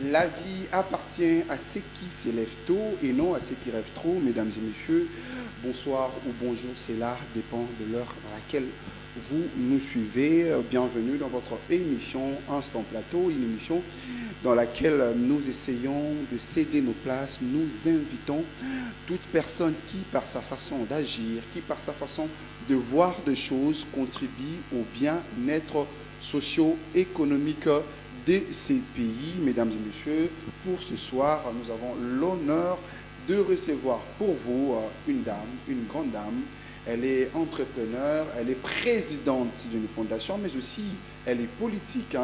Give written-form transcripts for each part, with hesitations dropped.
La vie appartient à ceux qui s'élèvent tôt et non à ceux qui rêvent trop, mesdames et messieurs. Bonsoir ou bonjour, cela dépend de l'heure à laquelle vous nous suivez. Bienvenue dans votre émission Instant Plateau, une émission dans laquelle nous essayons de céder nos places. Nous invitons toute personne qui, par sa façon d'agir, qui, par sa façon de voir des choses, contribue au bien-être socio-économique de ces pays. Mesdames et messieurs, pour ce soir, nous avons l'honneur de recevoir pour vous une dame, une grande dame. Elle est entrepreneur, elle est présidente d'une fondation, mais aussi elle est politique.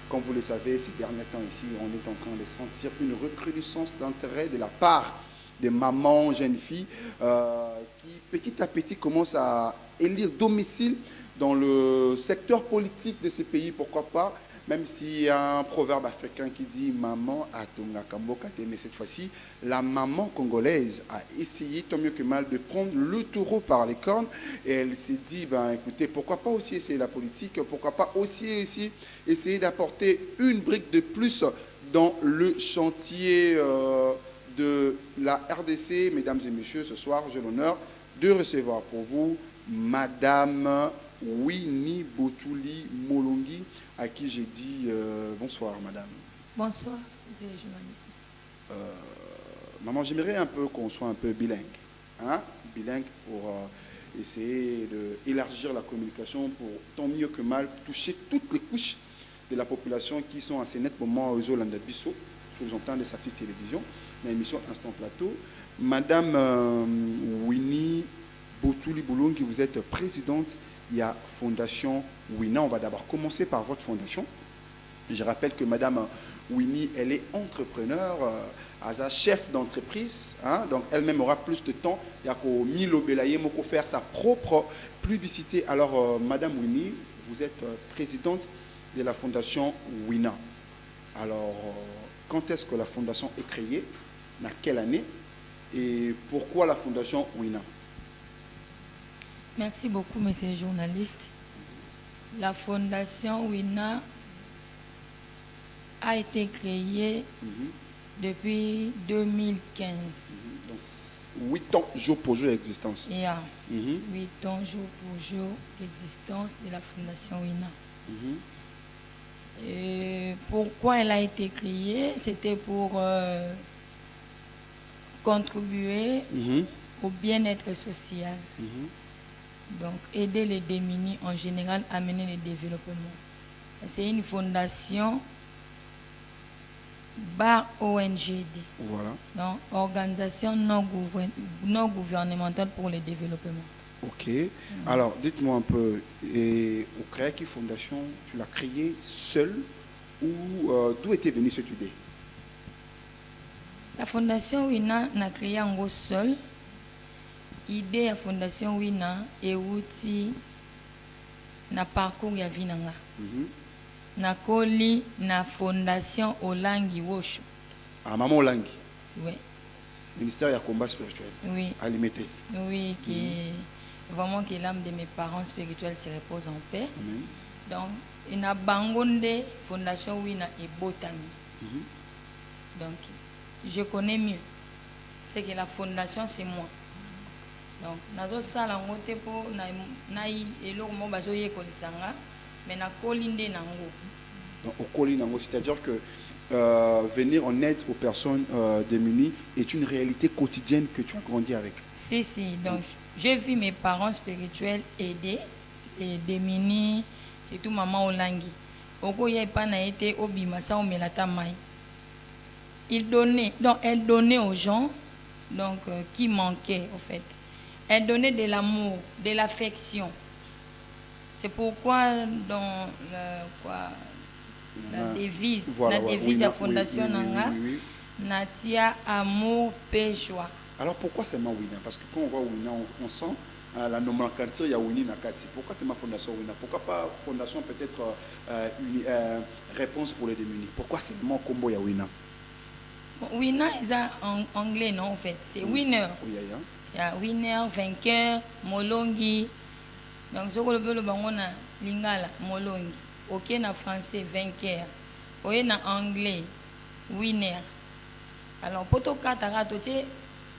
Comme vous le savez, ces derniers temps ici, on est en train de sentir une recrudescence d'intérêt de la part des mamans, jeunes filles, qui petit à petit commencent à élire domicile dans le secteur politique de ces pays, pourquoi pas. Même s'il y a un proverbe africain qui dit maman atonga kambokate, mais cette fois-ci, la maman congolaise a essayé tant mieux que mal de prendre le taureau par les cornes et elle s'est dit, ben écoutez, pourquoi pas aussi essayer la politique, pourquoi pas aussi essayer d'apporter une brique de plus dans le chantier de la RDC. Mesdames et messieurs, ce soir, j'ai l'honneur de recevoir pour vous Madame Winnie Botuli Molongi, à qui j'ai dit bonsoir, madame. Bonsoir, c'est les journalistes. Maman, j'aimerais un peu qu'on soit un peu bilingue. Bilingue pour essayer d'élargir la communication pour tant mieux que mal toucher toutes les couches de la population qui sont assez nettement aux Hollande Bissot, sous-entend de sa petite télévision, dans l'émission Instant Plateau. Madame Winnie Botuli Molongi, vous êtes présidente. Il y a Fondation Wina. On va d'abord commencer par votre fondation. Je rappelle que Madame Winnie, elle est entrepreneur, chef d'entreprise. Donc elle-même aura plus de temps. Il y a qu'au Milo Belaye, Moko faire sa propre publicité. Alors, Madame Winnie, vous êtes présidente de la Fondation Wina. Alors, quand est-ce que la fondation est créée? Dans quelle année? Et pourquoi la Fondation Wina? Merci beaucoup, monsieur le journaliste. La fondation WINA a été créée depuis 2015. Donc, 8 ans jour pour jour d'existence. Il y a 8 ans jour pour jour d'existence de la fondation WINA. Et pourquoi elle a été créée? C'était pour contribuer au bien-être social. Donc, aider les démunis en général à mener le développement. C'est une fondation bar ONGD. Voilà. Donc, organisation non gouvernementale pour le développement. Ok. Alors, dites-moi un peu, et au Créaki Fondation, tu l'as créée seule ou d'où était venue cette idée? La fondation WINA n'a créé en gros seule. Idée à fondation WINA et outil na parcours ya vinanga. Na koli na fondation Olangi Woshu. Ah, maman Olangi. Oui. Ministère du combat spirituel. Oui. Alimité. Oui, qui vraiment que l'âme de mes parents spirituels se repose en paix. Donc, il y a bangonde fondation WINA et Botami. Donc, je connais mieux. C'est que la fondation c'est moi. Donc, nazo sala ngote po na elo mo bazoye kolisanga mais na kolinde nango. Donc au koli nango, c'est-à-dire que venir en aide aux personnes démunies est une réalité quotidienne que tu as grandi avec. Si. Donc j'ai vu mes parents spirituels aider les démunis, surtout maman Olangi. Oko ya pa na été obima sa omelata mai. Elle donnait aux gens donc qui manquaient en fait. Elle donnait de l'amour, de l'affection. C'est pourquoi dans la devise, de la fondation Nanga, Natia, amour, paix, joie. Alors pourquoi c'est ma Wina? Parce que quand on voit Wina, on sent la nomenclature, il y a Wini Nakati. Pourquoi c'est ma fondation Wina? Pourquoi pas fondation peut-être une réponse pour les démunis? Pourquoi c'est mon combo ya Wina? Wina, c'est en anglais, non, en fait. C'est winner. Il y a winner, vainqueur, molongi. Donc, ce que le banana lingala, molongi. Ok, na français, vainqueur. Ok, na anglais, winner. Alors, pour tout cas,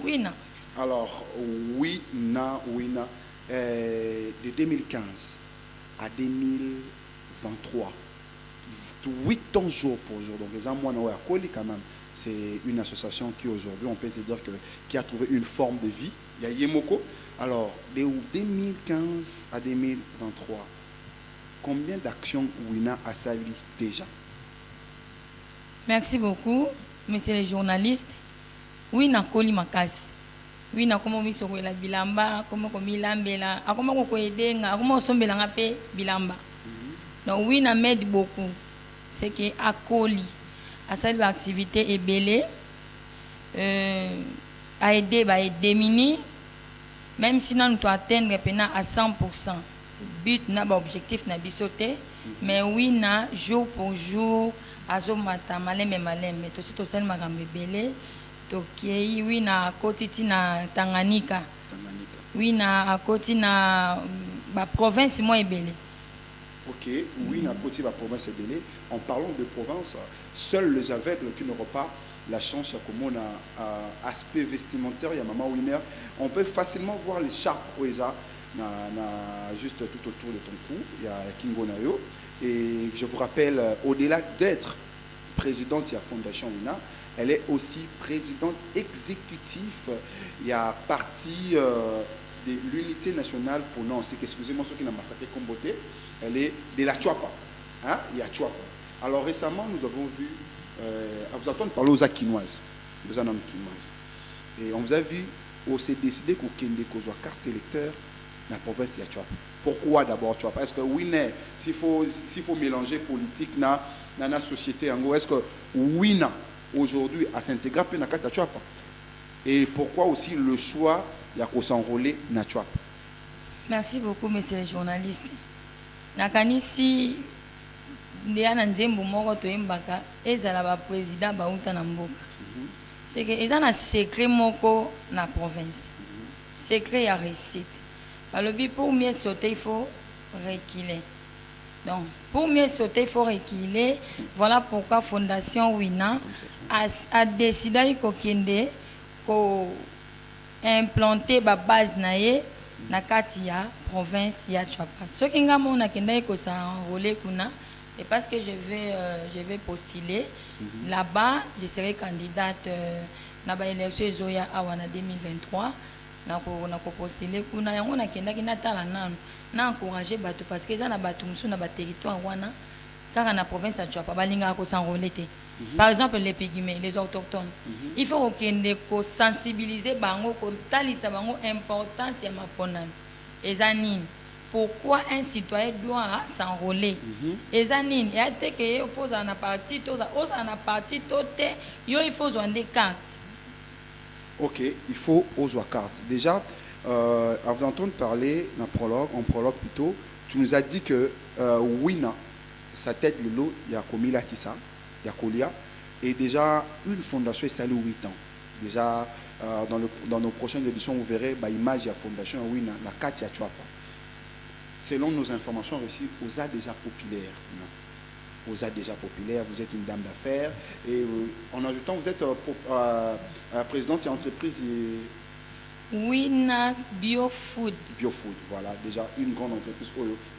winner. Alors, Wina, de 2015 à 2023, 8 ans jour pour jour. Donc, les Amouanoua Koli, quand même, c'est une association qui, aujourd'hui, on peut se dire qui a trouvé une forme de vie. Il y a Yemoko. Alors, de 2015 à 2023, combien d'actions Wina a sali déjà? Merci beaucoup, monsieur le journaliste. Wina Koli Makas. Wina komo misoko la bilamba, komo komilambela, akoma ko edenga, akoma sombela ngape bilamba. Donc Wina m'aide beaucoup. C'est que à Koli, à cette activité est belée, a aidé démunis, même si nous doit atteindre à 100%. But n'a pas objectif n'a bisoté, mais Wina jour pour jour, azo mata malem mais tout c'est aussi magambe belé. Tokiei Wina kotiti na Tanganyika. Wina akoti na ba province moi ebele. Ok, Wina koti ba province ebele. En parlant de province, seuls les aveugles qui n'auront pas la chance comme on a aspect vestimentaire, il y a maman Winner, on peut facilement voir les charpes Oeza juste tout autour de ton cou, il y a Kingo Nayo. Et je vous rappelle, au-delà d'être présidente de la Fondation Wina, elle est aussi présidente exécutive. Il y a partie de l'unité nationale pour Nancy. Excusez-moi ceux qui n'ont pas massacré comme beauté. Elle est de la Chouapa. Hein? Il y a Chouapa. Alors récemment, nous avons vu, vous entendez parler aux Akinoises, aux Anam Kinoises. Et on vous a vu, on s'est décidé qu'on soit carte électeur dans la province de la Chouapa. Pourquoi d'abord Chouapa? Est-ce que Wina, s'il faut mélanger politique dans la société, est-ce que Wina aujourd'hui à s'intégrer à la Chouapa? Et pourquoi aussi le choix de s'enrôler dans la Chouapa? Merci beaucoup, monsieur le journaliste. Nakanisi Ndiana Nzembo moko toyembaka ezala ba président bauta na mboka. C'est que ezana secret moko na province. Secret ya réussite. Balobi pour mieux sauter il faut reculer. Donc pour mieux sauter il faut reculer. Voilà pourquoi Fondation Wina a décidé kokende ko implanter ba base naie na kati ya province ya Chouapa. Ce qui nga mona kenda ko s'enrôler kuna, c'est parce que je vais postuler là-bas, je serai candidate na ba élection ezoya awana 2023 na ko postuler kuna yango na kenda kina tala nanu na encourager bato parce que ça na bato musu na ba territoire wana kaka na province ya Chouapa balinga ko s'enrôler te. Par exemple, les pygmées, les autochtones. Il faut qu'on sensibiliser bango, qu'on talise bango importance ya maponami. Ezanine. Pourquoi un citoyen doit s'enrôler? Ezanine. Et à te que oppose à la partie, il faut jouer des cartes. Ok, il faut jouer carte. Déjà, avant d'entendre parler en prologue plutôt, tu nous as dit que Wina, sa tête de l'eau, il y a commis là qui ça. Kolia, et déjà une fondation est salée 8 ans. Déjà dans nos prochaines éditions, vous verrez l'image de la fondation Wina, la Katia Chouapa. Selon nos informations reçues, vous êtes déjà populaire. Vous êtes déjà populaire, vous êtes une dame d'affaires. Et en ajoutant, vous êtes présidente de l'entreprise Wina Biofood. Biofood, voilà, déjà une grande entreprise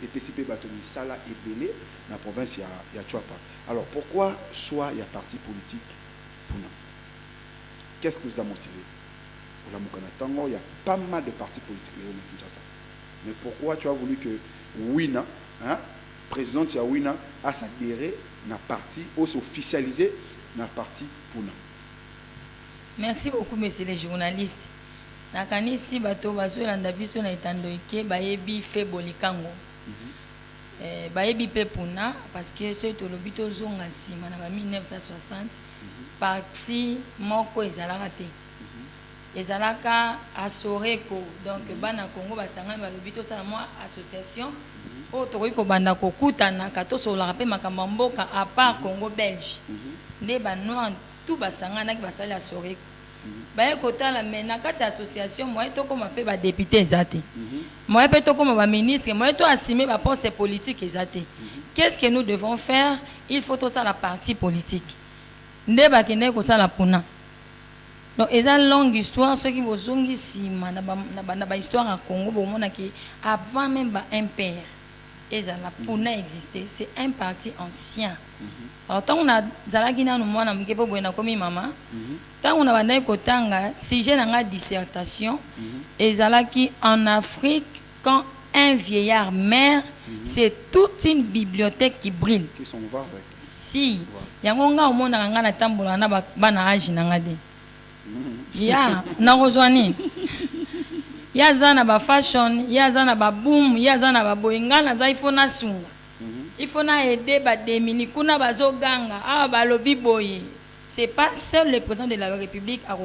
et PCP Batoni Sala et Belé, dans la province, il y a Chouapa. Alors pourquoi choix il y a parti politique pour nous? Qu'est-ce qui vous a motivé? Il y a pas mal de partis politiques au Kinshasa. Mais pourquoi tu as voulu que Wina, présidente de Wina, a s'adhéré à la parti, ou s'officialiser dans la parti pour nous? Merci beaucoup, monsieur les journalistes. Nakanisi bato bazolanda biso na etando eke bayebi fe bolikango. Bayebi pe puna parce que ce tolobi tozonga sima na 1960 parti moko ezalaka te. Ezalaka asoreko donc bana Congo basangana balobi tosala mwa association o tokoki kobanda kokutana katosolaka pe makambo mboka à part Congo belge. Nde ba noir tout basangana ki basali asoreko. Baye kotala mena kati association moi to comme pe ba député ezate. Moi pe to comme ba ministre, moi to assumer ba poste politique ezate. Qu'est-ce que nous devons faire? Il faut tout ça la partie politique. nde bakende kosala puna. Donc ils ont une longue histoire, ceux qui vont ici, na histoire à Congo, avant même un père, ils ont la puna existé, c'est un parti ancien. Alors tant on a zalakina nous moi na mkepo boyena komi mama, tant on a bandai kotanga sujet na dissertation, et zalaki en Afrique quand un vieillard meurt, c'est toute une bibliothèque qui brille. Qui sont ouverts avec. Si, yangonga au monde na tambola na bana âge na ngade. Ya, na rozwani. Ya zana ba fashion, ya zana ba boom, ya zana ba boingana za ifona sunga. Ifona aider ba demini kuna bazo ganga, ba lobi boye. C'est pas seul le président de la République à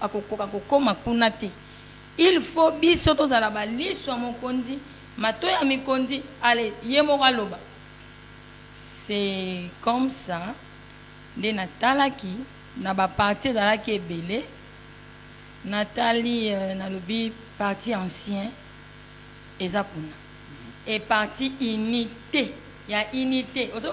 kokoma kuna te. Il faut biso to za la ba liso mokonzi, matoya mikondi, allez, yemora loba. C'est comme ça de Natalaki na ba parti zalaki ebele. Nathalie nalobi parti ancien ezapuna et parti unité, il y a unité aussi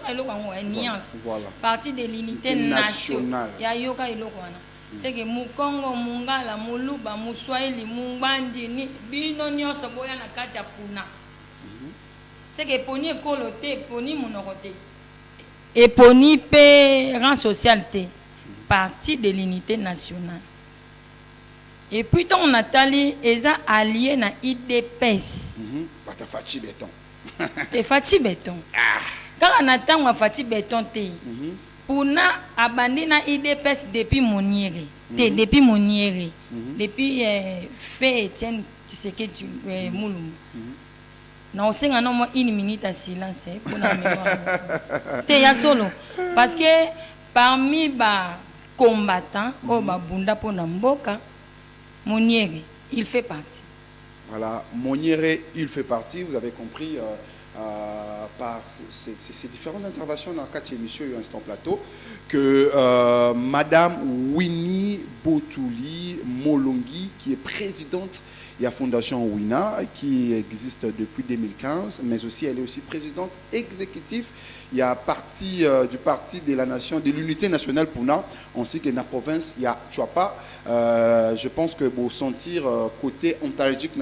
nuance parti de l'unité nationale il y a yoka iloko wana c'est que mukongo mungala muluba muswahili mumbandi ni bino nyonso boya na kati ya puna c'est que poni ekolo te poni monoko te et poni pe rang social te parti de l'unité nationale. Et puis, on a tali, ils ont allié na IDPS. T'as fatigué béton. T'es fatigué béton. Quand on attend, on a fatigué béton. Pour na abandonner na IDPS depuis Moniere. Depuis Moniere. Depuis fait Etienne Tshisekedi Moulou. Non, c'est un nombre une minute à silence pour la mémoire. T'es ya solo. Parce que parmi les combattants, au Bunda pour Namboka, Moniere, il fait partie. Voilà, Moniere, il fait partie, vous avez compris, par ces différentes interventions dans le cadre de l'émission Instant Plateau, que Madame Winnie Botouli Molongi, qui est présidente de la Fondation Wina, qui existe depuis 2015, mais aussi elle est aussi présidente exécutive. Il y a partie du parti de la nation, de l'unité nationale Puna, ainsi que dans la province, il y a Chuapa. Je pense que vous sentir côté ontologique,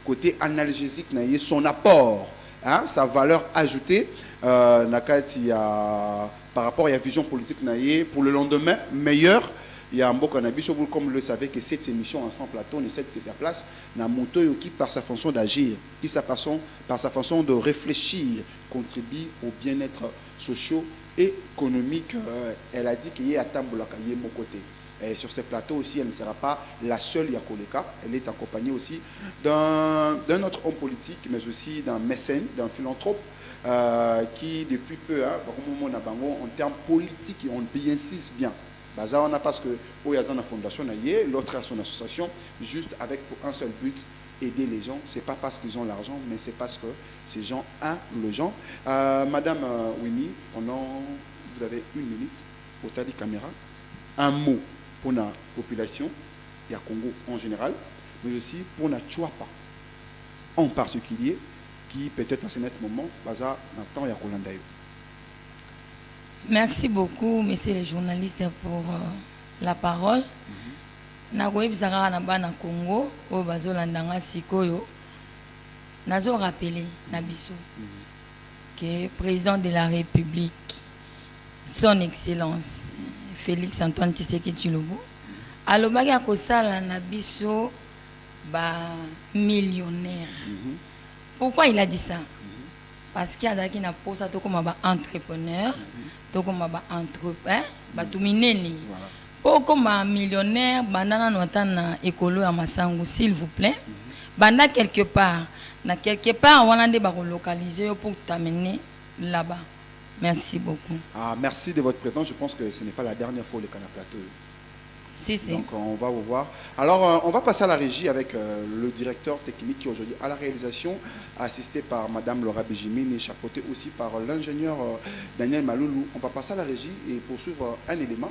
côté analgésique, son apport, hein, sa valeur ajoutée, par rapport à la vision politique, pour le lendemain meilleur. Il y a un beau cannabis, vous comme vous le savez, que cette émission en plateau ne cède que sa place dans Moto qui, par sa façon d'agir, qui par sa façon de réfléchir, contribue au bien-être social et économique. Elle a dit qu'il y a Tambolaka, il y a mon côté. Et sur ce plateau aussi, elle ne sera pas la seule Yakoleka. Elle est accompagnée aussi d'un autre homme politique, mais aussi d'un mécène, d'un philanthrope, qui depuis peu, en termes politiques, on insiste bien. On a parce que il y a une fondation, l'autre a son association, juste avec pour un seul but, aider les gens. Ce n'est pas parce qu'ils ont l'argent, mais c'est parce que ces gens ont l'argent. Madame Winnie, vous avez une minute pour ta caméra. Un mot pour la population, et à Congo en général, mais aussi pour la Chuapa en particulier, qui peut-être à ce moment, dans le temps, il y a Kolandayo. Merci beaucoup, messieurs les journalistes, pour la parole. Nagoye bizarra na bana Congo, au bazolandanga sikoyo. Nazo rappelé Nabiso que le président de la République, son Excellence Félix Antoine Tshisekedi Tshilombo, alobaki akosala Nabiso ba millionnaire. Pourquoi il a dit ça? Parce qu'il y a qui n'a pas ça comme un entrepreneur, comme un entrepreneur, pour comme un millionnaire, bandana n'entend écolo à Massango, s'il vous plaît. Banda quelque part, on a des barreaux localisés pour t'amener là-bas. Merci beaucoup. Merci de votre présence. Je pense que ce n'est pas la dernière fois le Canal Plateau. Si. Donc on va vous voir. Alors on va passer à la régie avec le directeur technique qui est aujourd'hui à la réalisation, assisté par Madame Laura Béjimine et chapeauté aussi par l'ingénieur Daniel Maloulou. On va passer à la régie et poursuivre un élément